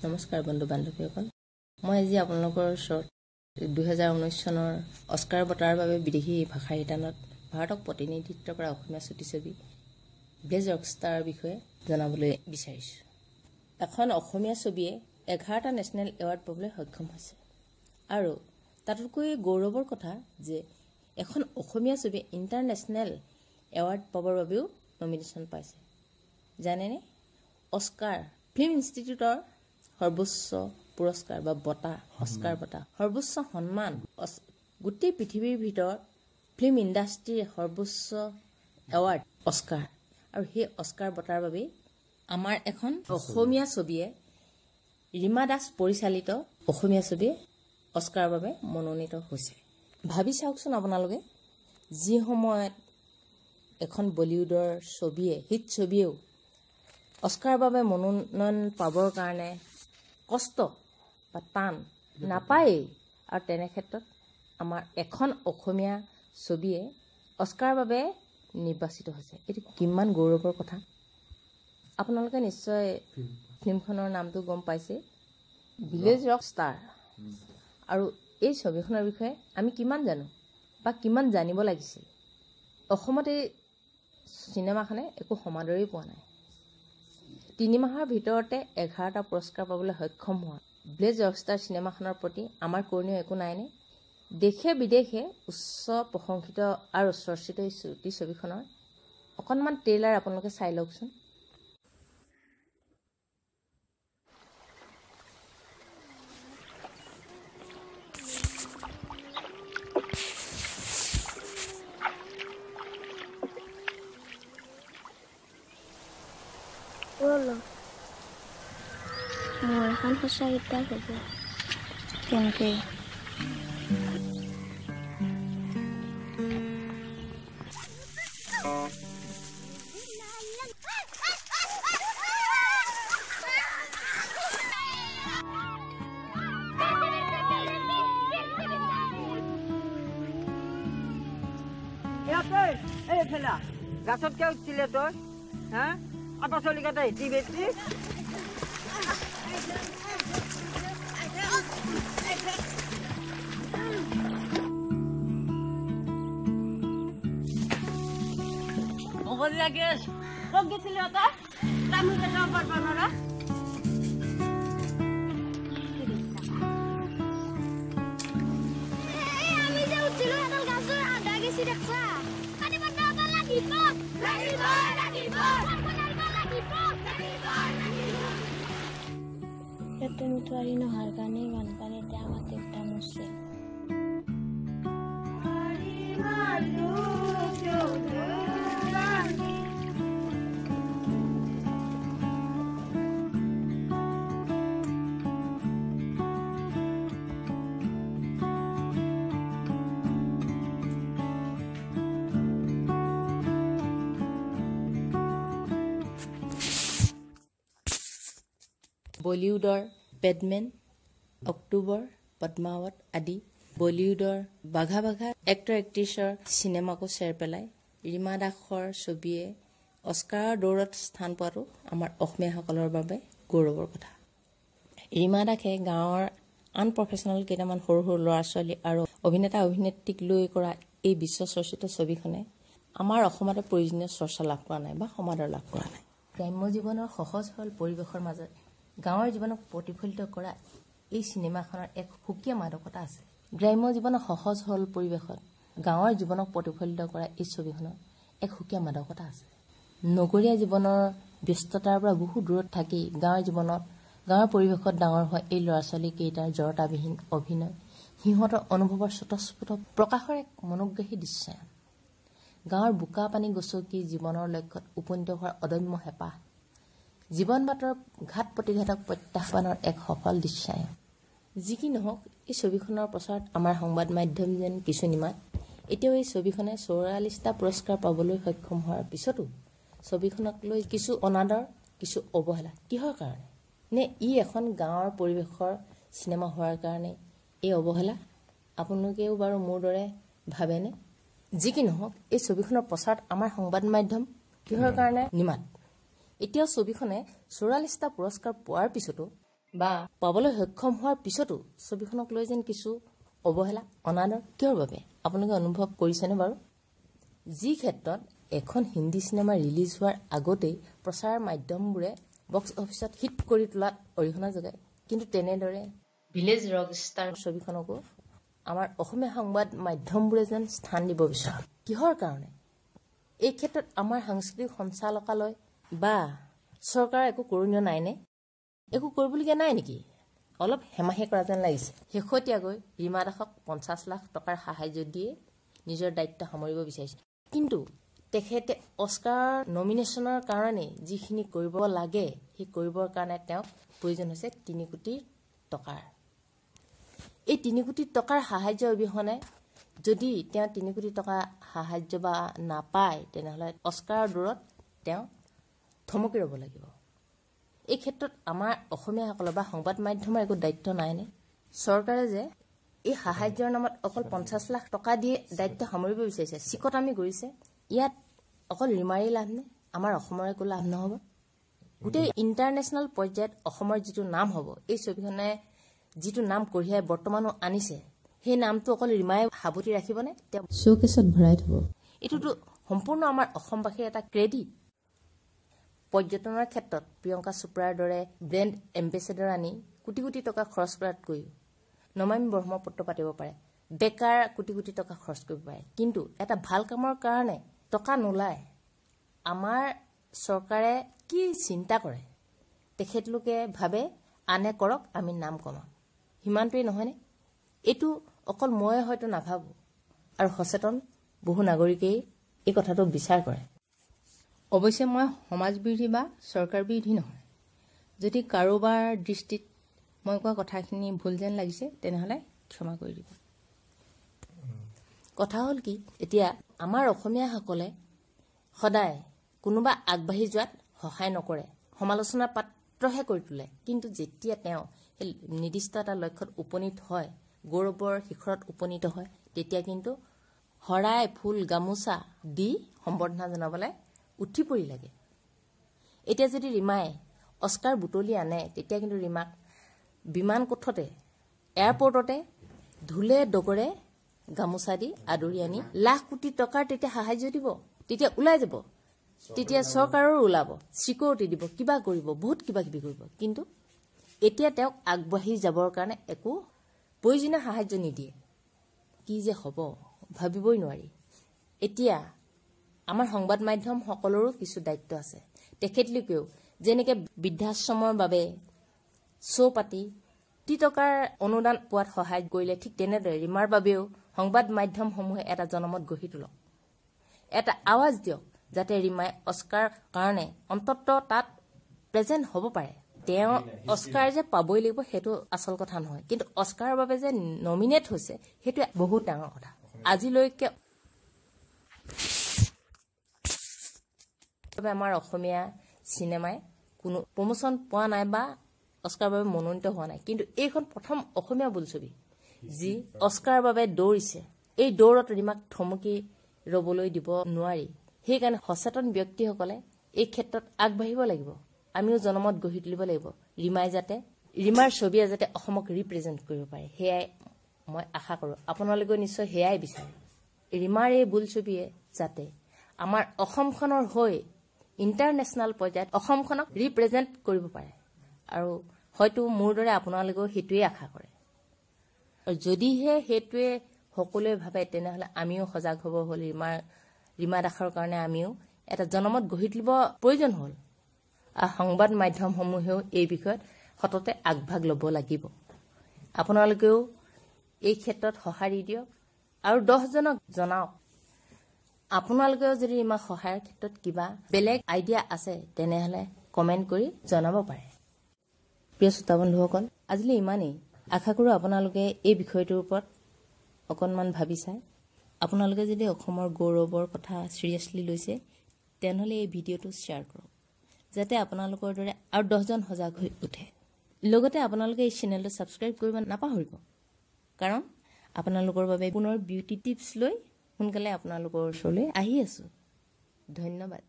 নমস্কাৰ বন্ধু বান্ধৱীসকল, মই আজি আপোনালোকৰ ওচৰত 2019 চনৰ অস্কাৰ বঁটাৰ বাবে বিদেশী ভাষা শিতানত ভাৰতক প্ৰতিনিধিত্ব কৰা অসমীয়া ছবি ব্লেজ ৰকষ্টাৰৰ বিষয়ে জনাবলৈ বিচাৰিছোঁ। এখন অসমীয়া ছবিয়ে 11টা নেশ্যনেল এৱাৰ্ড পাবলৈ সক্ষম হৈছে আৰু তাতোতকৈ গৌৰৱৰ কথা যে এখন অসমীয়া ছবিয়ে ইণ্টাৰনেশ্যনেল এৱাৰ্ড পাবৰ বাবেও নমিনেশ্যন পাইছে। জানেনে, অস্কাৰ ফিল্ম ইনষ্টিটিউটৰ সৰ্বোচ্চ পুৰস্কাৰ বা বঁটা, অস্কাৰ বঁটা সৰ্বোচ্চ সন্মান, গোটেই পৃথিৱীৰ ভিতৰত ফিল্ম ইণ্ডাষ্ট্ৰীৰ সৰ্বোচ্চ এৱাৰ্ড অস্কাৰ। আৰু সেই অস্কাৰ বঁটাৰ বাবে আমাৰ এখন অসমীয়া ছবিয়ে, ৰীমা দাস পৰিচালিত অসমীয়া ছবিয়ে অস্কাৰৰ বাবে মনোনীত হৈছে। ভাবি চাওকচোন আপোনালোকে, যি সময়ত এখন বলিউডৰ ছবিয়ে, হিট ছবিয়েও অস্কাৰৰ বাবে মনোনয়ন পাবৰ কাৰণে কষ্ট বা টান নাপায়েই, আৰু তেনে ক্ষেত্ৰত আমাৰ এখন অসমীয়া ছবিয়ে অস্কাৰৰ বাবে নিৰ্বাচিত হৈছে। এইটো কিমান গৌৰৱৰ কথা। আপোনালোকে নিশ্চয় ফিল্মখনৰ নামটো গম পাইছে, ভিলেজ ৰক ষ্টাৰ। আৰু এই ছবিখনৰ বিষয়ে আমি কিমান জানো বা কিমান জানিব লাগিছিল। অসমত এই চিনেমাখনে একো সমাদৰেই পোৱা নাই। 3 মাহৰ ভিতৰতে 11টা পুৰস্কাৰ পাবলৈ সক্ষম হোৱা ব্লেজ ৰকষ্টাৰ চিনেমাখনৰ প্ৰতি আমাৰ কৰণীয় একো নাইনে? দেশে বিদেশে উচ্চ প্ৰশংসিত আৰু চৰ্চিত এই ছবিখনৰ অকণমান ট্ৰেইলাৰ আপোনালোকে চাই লওকচোন। মোৰ এখন সঁচা কিতাপ হ'ব। কেনেকৈ? গাছত কিয় উঠিছিলে তই? হা, আটা চলিকাটা হিটি বেছি লাগেছ কত গেছিলে তই? তামোল কেইটা পারবা না? আমি যে উঠিলো এডাল গাছৰ আধা গেছি দেখছা। পানী বন্ধ হ'ব লাগিব। লাগিব লাগিব। ইয়াতে মুঠুৱাৰী নোহোৱাৰ কাৰণে বানপানীতে আমাৰ দেউতা মৰিছে। বলিউডৰ পেডমেন, অক্টোবৰ, পদ্মাৱত আদি বলিউডৰ বাঘা বাঘা এক্টৰ এক্ট্ৰেছৰ চিনেমাকো চেৰ পেলাই ৰীমা দাসৰ ছবিয়ে অস্কাৰৰ দৌৰত স্থান পোৱাটো আমাৰ অসমীয়াসকলৰ বাবে গৌৰৱৰ কথা। ৰীমা দাসে গাঁৱৰ আনপ্ৰফেচনেল কেইটামান সৰু সৰু ল'ৰা ছোৱালী আৰু অভিনেতা অভিনেত্ৰীক লৈ কৰা এই বিশ্ব চৰ্চিত ছবিখনে আমাৰ অসমতে প্ৰয়োজনীয় চৰ্চা লাভ কৰা নাই বা সমাদৰ লাভ কৰা নাই। গ্ৰাম্য জীৱনৰ সহজ সৰল পৰিৱেশৰ মাজত গাঁৱৰ জীৱনক প্ৰতিফলিত কৰা এই চিনেমাখনৰ এক সুকীয়া মাদকতা আছে। গ্ৰাম্য জীৱনৰ সহজ সৰল পৰিৱেশত গাঁৱৰ জীৱনক প্ৰতিফলিত কৰা এই ছবিখনৰ এক সুকীয়া মাদকতা আছে। নগৰীয়া জীৱনৰ ব্যস্ততাৰ পৰা বহু দূৰত থাকি গাঁৱৰ পৰিৱেশত ডাঙৰ হোৱা এই ল'ৰা ছোৱালী কেইটাৰ জড়তাবিহীন অভিনয়, সিহঁতৰ অনুভৱৰ স্বতঃস্ফূৰ্ত প্ৰকাশৰ এক মনোগ্ৰাহী দৃশ্যায়ন, গাঁৱৰ বোকা পানী গচকি জীৱনৰ লক্ষ্যত উপনীত হোৱাৰ অদম্য হেঁপাহ, জীৱন বাটৰ ঘাট প্ৰতিঘাতক প্ৰত্যাহ্বানৰ এক সফল দৃশ্যায়ন। যি কি নহওক, এই ছবিখনৰ প্ৰচাৰত আমাৰ সংবাদ মাধ্যম যেন কিছু নিমাত। এতিয়াও এই ছবিখনে 44টা পুৰস্কাৰ পাবলৈ সক্ষম হোৱাৰ পিছতো ছবিখনক লৈ কিছু অনাদৰ, কিছু অৱহেলা। কিহৰ কাৰণে? নে ই এখন গাঁৱৰ পৰিৱেশৰ চিনেমা হোৱাৰ কাৰণে এই অৱহেলা? আপোনালোকেও বাৰু মোৰ দৰে ভাবেনে? যি কি নহওক, এই ছবিখনৰ প্ৰচাৰত আমাৰ সংবাদ মাধ্যম কিহৰ কাৰণে নিমাত? এতিয়াও ছবিখনে 44টা পুৰস্কাৰ পোৱাৰ পিছতো বা পাবলৈ সক্ষম হোৱাৰ পিছতো ছবিখনক লৈ যেন কিছু অৱহেলা অনাদৰ কিহৰ বাবে আপোনালোকে অনুভৱ কৰিছেনে বাৰু? যি ক্ষেত্ৰত এখন হিন্দী চিনেমা ৰিলিজ হোৱাৰ আগতেই প্ৰচাৰ মাধ্যমবোৰে বক্স অফিচত হিট কৰি তোলাত অৰিহণা যোগায়, কিন্তু তেনেদৰে ভিলেজ ৰক ষ্টাৰ ছবিখনকো আমাৰ অসমীয়া সংবাদ মাধ্যমবোৰে যেন স্থান দিব বিচাৰে। কিহৰ কাৰণে? এই ক্ষেত্ৰত আমাৰ সাংস্কৃতিক সঞ্চালকালয় বা চৰকাৰৰ একো কৰণীয় নাইনে? একো কৰিবলগীয়া নাই নেকি? অলপ হেমাহি কৰা যেন লাগিছে। শেহতীয়াকৈ ৰীমা দাসক 50 লাখ টকাৰ সাহায্য দিয়ে নিজৰ দায়িত্ব সামৰিব বিচাৰিছে, কিন্তু তেখেতে অস্কাৰ নমিনেশ্যনৰ কাৰণে যিখিনি কৰিব লাগে সেই কৰিবৰ কাৰণে তেওঁক প্ৰয়োজন হৈছে 3 কোটি টকাৰ। এই 3 কোটি টকাৰ সাহায্য অবিহনে যদি তেওঁ 3 কোটি টকা সাহায্য বা নাপায় তেনেহ'লে অস্কাৰৰ দূৰত তেওঁ থমকি ৰ'ব লাগিব। এই ক্ষেত্ৰত আমাৰ অসমীয়াসকলৰ বা সংবাদ মাধ্যমৰ একো দায়িত্ব নাইনে? চৰকাৰে যে এই সাহায্যৰ নামত অকল 50 লাখ টকা দিয়ে দায়িত্ব সামৰিব বিচাৰিছে, চিকটামি কৰিছে। ইয়াত অকল ৰীমাৰেই লাভ নে? আমাৰ অসমৰ একো লাভ নহ'ব? গোটেই ইণ্টাৰনেশ্যনেল পৰ্যায়ত অসমৰ যিটো নাম হ'ব, এই ছবিখনে যিটো নাম কঢ়িয়াই বৰ্তমানো আনিছে, সেই নামটো অকল ৰীমাই সাৱটি ৰাখিবনে? তেওঁ শ্ব'কেছত ভৰাই থ'ব? এইটোতো সম্পূৰ্ণ আমাৰ অসমবাসীৰ এটা ক্ৰেডিট। পৰ্যটনৰ ক্ষেত্ৰত প্ৰিয়ংকা চোপ্ৰাৰ দৰে ব্ৰেণ্ড এম্বেচেডৰ আনি কোটি কোটি টকা খৰচ কৰাতকৈও নমামী ব্ৰহ্মপুত্ৰ পাতিব পাৰে, বেকাৰ কোটি কোটি টকা খৰচ কৰিব পাৰে, কিন্তু এটা ভাল কামৰ কাৰণে টকা নোলায়। আমাৰ চৰকাৰে কি চিন্তা কৰে? তেখেতলোকে ভাবে আনে কৰক আমি নাম কমাম, সিমানটোৱেই নহয়নে? এইটো অকল ময়ে হয়তো নাভাবোঁ, আৰু সচেতন বহু নাগৰিকেই এই কথাটো বিচাৰ কৰে। অৱশ্যে মই সমাজ বিৰোধী বা চৰকাৰ বিৰোধী নহয়। যদি কাৰোবাৰ দৃষ্টিত মই কোৱা কথাখিনি ভুল যেন লাগিছে তেনেহ'লে ক্ষমা কৰি দিব। কথা হ'ল কি, এতিয়া আমাৰ অসমীয়াসকলে সদায় কোনোবা আগবাঢ়ি যোৱাত সহায় নকৰে, সমালোচনাৰ পাত্ৰহে কৰি তোলে, কিন্তু যেতিয়া তেওঁ সেই নিৰ্দিষ্ট এটা লক্ষ্যত উপনীত হয়, গৌৰৱৰ শিখৰত উপনীত হয়, তেতিয়া কিন্তু শৰাই ফুল গামোচা দি সম্বৰ্ধনা জনাবলৈ উঠি পৰি লাগে। এতিয়া যদি ৰীমাই অস্কাৰ বুটলি আনে, তেতিয়া কিন্তু ৰীমাক বিমান কোঠতে এয়াৰপৰ্টতে ঢোলে ডগৰে গামোচা দি আদৰি আনি লাখ কোটি টকাৰ তেতিয়া সাহায্য দিব, তেতিয়া ওলাই যাব, তেতিয়া চৰকাৰৰ ওলাব, চিকিউৰিটি দিব, কিবা কৰিব, বহুত কিবা কিবি কৰিব। কিন্তু এতিয়া তেওঁক আগবাঢ়ি যাবৰ কাৰণে একো প্ৰয়োজনীয় সাহায্য নিদিয়ে। কি যে হ'ব ভাবিবই নোৱাৰি। এতিয়া আমাৰ সংবাদ মাধ্যম সকলৰো কিছু দায়িত্ব আছে। তেখেতলোকেও যেনেকৈ বৃদ্ধাশ্ৰমৰ বাবে শ্ব' পাতি কোটি টকাৰ অনুদান পোৱাত সহায় কৰিলে, ঠিক তেনেদৰে ৰীমাৰ বাবেও সংবাদ মাধ্যমসমূহে এটা জনমত গঢ়ি তোলক, এটা আৱাজ দিয়ক, যাতে ৰীমাই অস্কাৰ কাৰণে অন্ততঃ তাত প্ৰেজেণ্ট হ'ব পাৰে। তেওঁ অস্কাৰ যে পাবই লাগিব সেইটো আচল কথা নহয়, কিন্তু অস্কাৰৰ বাবে যে নমিনেট হৈছে সেইটোৱে বহুত ডাঙৰ কথা। আজিলৈকে আমাৰ অসমীয়া চিনেমাই কোনো প্ৰমোচন পোৱা নাই বা অস্কাৰৰ বাবে মনোনীত হোৱা নাই, কিন্তু এইখন প্ৰথম অসমীয়া বোলছবি যি অস্কাৰৰ বাবে দৌৰিছে। এই দৌৰত ৰীমাক থমকি ৰ'বলৈ দিব নোৱাৰি। সেইকাৰণে সচেতন ব্যক্তিসকলে এই ক্ষেত্ৰত আগবাঢ়িব লাগিব। আমিও জনমত গঢ়ি তুলিব লাগিব, ৰীমাৰ ছবিয়ে যাতে অসমক ৰিপ্ৰেজেণ্ট কৰিব পাৰে, সেয়াই মই আশা কৰোঁ। আপোনালোকেও নিশ্চয় সেয়াই বিচাৰে। ৰীমাৰ এই বোলছবিয়ে যাতে আমাৰ অসমখনৰ হৈ ইণ্টাৰনেশ্যনেল পৰ্যায়ত অসমখনক ৰিপ্ৰেজেণ্ট কৰিব পাৰে, আৰু হয়তো মোৰ দৰে আপোনালোকেও সেইটোৱেই আশা কৰে। আৰু যদিহে সেইটোৱে সকলোৱে ভাবে তেনেহ'লে আমিও সজাগ হ'ব হ'ল। ৰীমা দাসৰ কাৰণে আমিও এটা জনমত গঢ়ি তুলিব প্ৰয়োজন হ'ল, আৰু সংবাদ মাধ্যমসমূহেও এই বিষয়ত সততে আগভাগ ল'ব লাগিব। আপোনালোকেও এই ক্ষেত্ৰত সঁহাৰি দিয়ক আৰু 10জনক জনাওক। আপোনালোকেও যদি ৰীমাক সহায়ৰ ক্ষেত্ৰত কিবা বেলেগ আইডিয়া আছে তেনেহ'লে কমেণ্ট কৰি জনাব পাৰে। প্ৰিয় শ্ৰোতা বন্ধুসকল, আজিলৈ ইমানেই। আশা কৰোঁ আপোনালোকে এই বিষয়টোৰ ওপৰত অকণমান ভাবি চাই আপোনালোকে যদি অসমৰ গৌৰৱৰ কথা চিৰিয়াছলি লৈছে তেনেহ'লে এই ভিডিঅ'টো শ্বেয়াৰ কৰক, যাতে আপোনালোকৰ দৰে আৰু 10জন সজাগ হৈ উঠে। লগতে আপোনালোকে এই চেনেলটো ছাবস্ক্ৰাইব কৰিব নাপাহৰিব, কাৰণ আপোনালোকৰ বাবে পুনৰ বিউটি টিপছ লৈ সোনকালে আপোনালোকৰ ওচৰলৈ আহি আছোঁ। ধন্যবাদ।